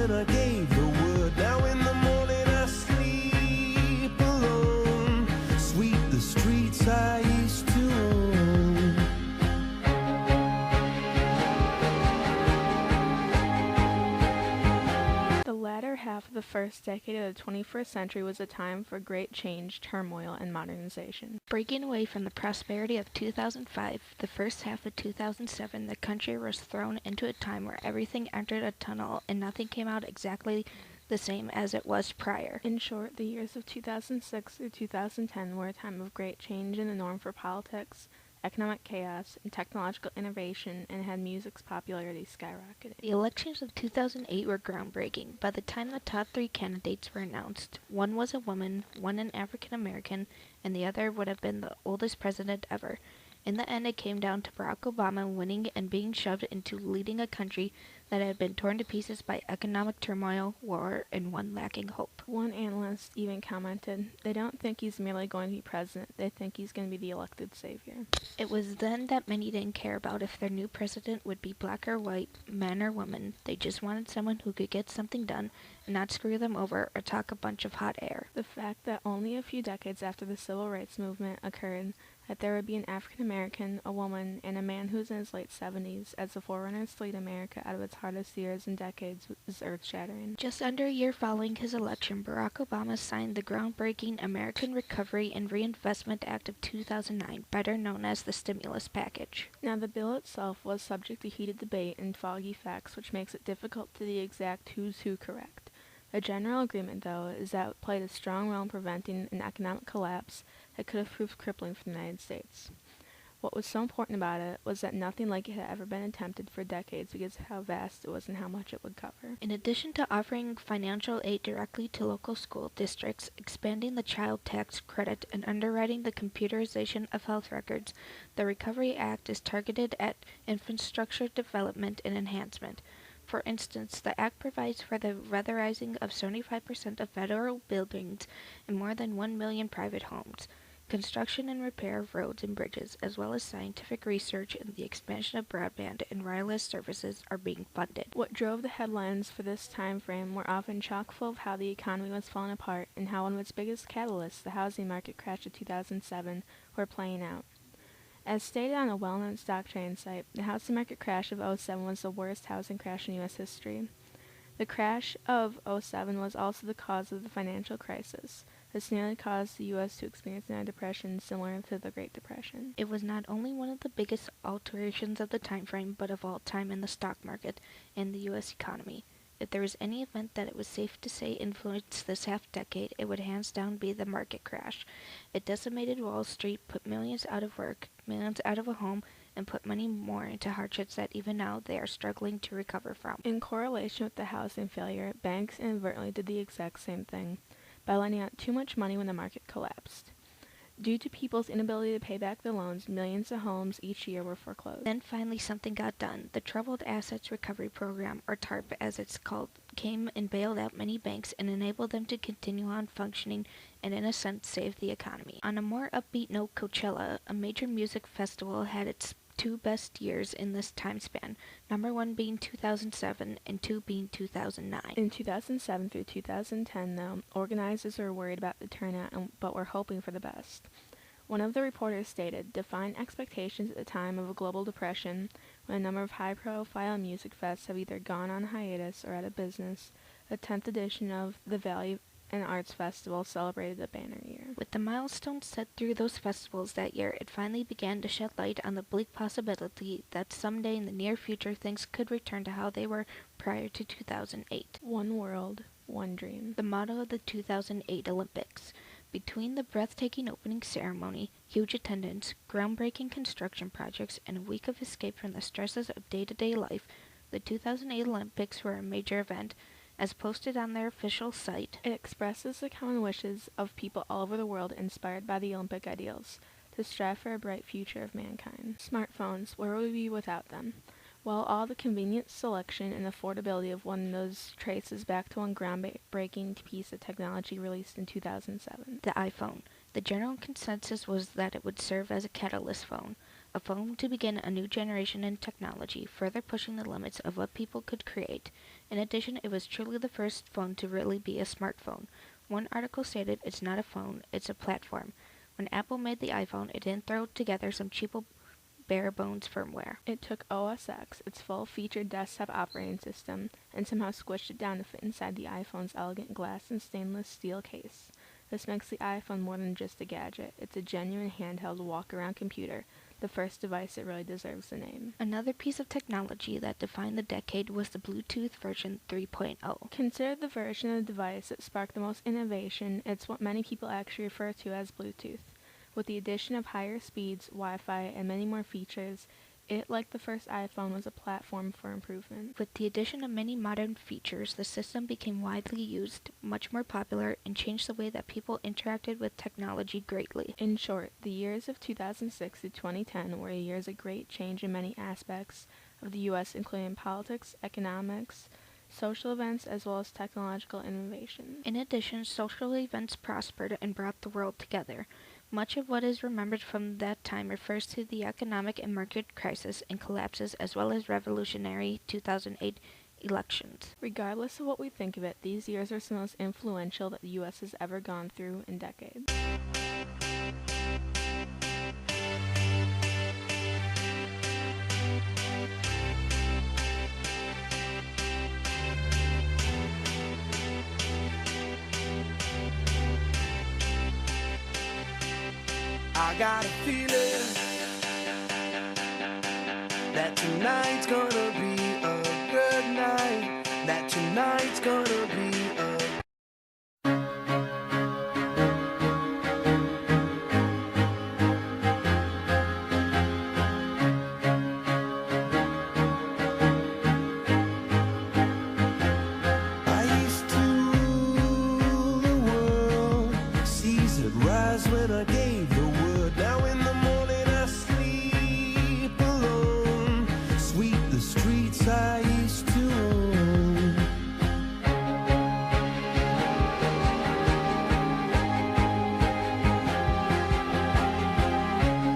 when I gave the word. Now in the morning I sleep alone. Sweep the streets I used to own. The latter half of the first decade of the 21st century was a time for great change, turmoil, and modernization. Breaking away from the prosperity of 2005, the first half of 2007, the country was thrown into a time where everything entered a tunnel and nothing came out exactly the same as it was prior. In short, the years of 2006 through 2010 were a time of great change in the norm for politics, economic chaos, and technological innovation, and had music's popularity skyrocketing. The elections of 2008 were groundbreaking. By the time the top three candidates were announced, one was a woman, one an African American, and the other would have been the oldest president ever. In the end, it came down to Barack Obama winning and being shoved into leading a country that had been torn to pieces by economic turmoil, war, and one lacking hope. One analyst even commented, "They don't think he's merely going to be president, they think he's going to be the elected savior." It was then that many didn't care about if their new president would be black or white, man or woman. They just wanted someone who could get something done and not screw them over or talk a bunch of hot air. The fact that only a few decades after the civil rights movement occurred, that there would be an African American, a woman, and a man who's in his late 70s as the forerunners to lead America out of its hardest years and decades is earth-shattering. Just under a year following his election, Barack Obama signed the groundbreaking American Recovery and Reinvestment Act of 2009, better known as the stimulus package. Now, the bill itself was subject to heated debate and foggy facts, which makes it difficult to be exact who's who correct. The general agreement, though, is that it played a strong role in preventing an economic collapse that could have proved crippling for the United States. What was so important about it was that nothing like it had ever been attempted for decades because of how vast it was and how much it would cover. In addition to offering financial aid directly to local school districts, expanding the child tax credit, and underwriting the computerization of health records, the Recovery Act is targeted at infrastructure development and enhancement. For instance, the Act provides for the weatherizing of 75% of federal buildings and more than 1 million private homes, construction and repair of roads and bridges, as well as scientific research and the expansion of broadband and wireless services are being funded. What drove the headlines for this time frame were often chock full of how the economy was falling apart and how one of its biggest catalysts, the housing market crash of 2007, were playing out. As stated on a well-known stock trading site, the housing market crash of '07 was the worst housing crash in U.S. history. The crash of '07 was also the cause of the financial crisis. This nearly caused the U.S. to experience a depression similar to the Great Depression. It was not only one of the biggest alterations of the time frame, but of all time in the stock market and the U.S. economy. If there was any event that it was safe to say influenced this half-decade, it would hands down be the market crash. It decimated Wall Street, put millions out of work, millions out of a home, and put many more into hardships that even now they are struggling to recover from. In correlation with the housing failure, banks inadvertently did the exact same thing by lending out too much money when the market collapsed. Due to people's inability to pay back their loans, millions of homes each year were foreclosed. Then finally something got done. The Troubled Assets Recovery Program, or TARP as it's called, came and bailed out many banks and enabled them to continue on functioning and in a sense save the economy. On a more upbeat note, Coachella, a major music festival, had its two best years in this time span, number one being 2007 and two being 2009. In 2007 through 2010, though, organizers were worried about the turnout but were hoping for the best. One of the reporters stated, "Define expectations at the time of a global depression, when a number of high-profile music fests have either gone on hiatus or out of business. The 10th edition of the Valley and Arts Festival celebrated a banner year." With the milestones set through those festivals that year, it finally began to shed light on the bleak possibility that someday in the near future things could return to how they were prior to 2008. One world, one dream. The motto of the 2008 Olympics. Between the breathtaking opening ceremony, huge attendance, groundbreaking construction projects, and a week of escape from the stresses of day-to-day life, the 2008 Olympics were a major event. As posted on their official site, it expresses the common wishes of people all over the world inspired by the Olympic ideals, to strive for a bright future of mankind. Smartphones, where would we be without them? Well, all the convenience, selection, and affordability of one of those traces back to one groundbreaking piece of technology released in 2007. The iPhone. The general consensus was that it would serve as a catalyst phone, a phone to begin a new generation in technology, further pushing the limits of what people could create. In addition, it was truly the first phone to really be a smartphone. One article stated, "It's not a phone, it's a platform." When Apple made the iPhone, it didn't throw together some cheap bare-bones firmware. It took OS X, its full-featured desktop operating system, and somehow squished it down to fit inside the iPhone's elegant glass and stainless steel case. This makes the iPhone more than just a gadget. It's a genuine handheld walk-around computer, the first device that really deserves the name. Another piece of technology that defined the decade was the Bluetooth version 3.0. Considered the version of the device that sparked the most innovation, it's what many people actually refer to as Bluetooth. With the addition of higher speeds, Wi-Fi, and many more features, it, like the first iPhone, was a platform for improvement. With the addition of many modern features, the system became widely used, much more popular, and changed the way that people interacted with technology greatly. In short, the years of 2006 to 2010 were years of great change in many aspects of the U.S., including politics, economics, social events, as well as technological innovation. In addition, social events prospered and brought the world together. Much of what is remembered from that time refers to the economic and market crisis and collapses, as well as revolutionary 2008 elections. Regardless of what we think of it, these years are some of the most influential that the U.S. has ever gone through in decades. I got a feeling that tonight's gonna be a good night. That tonight's gonna be a I used to rule the world, seas that rise when I gave the word. Now in the morning I sleep alone, sweep the streets I used to own.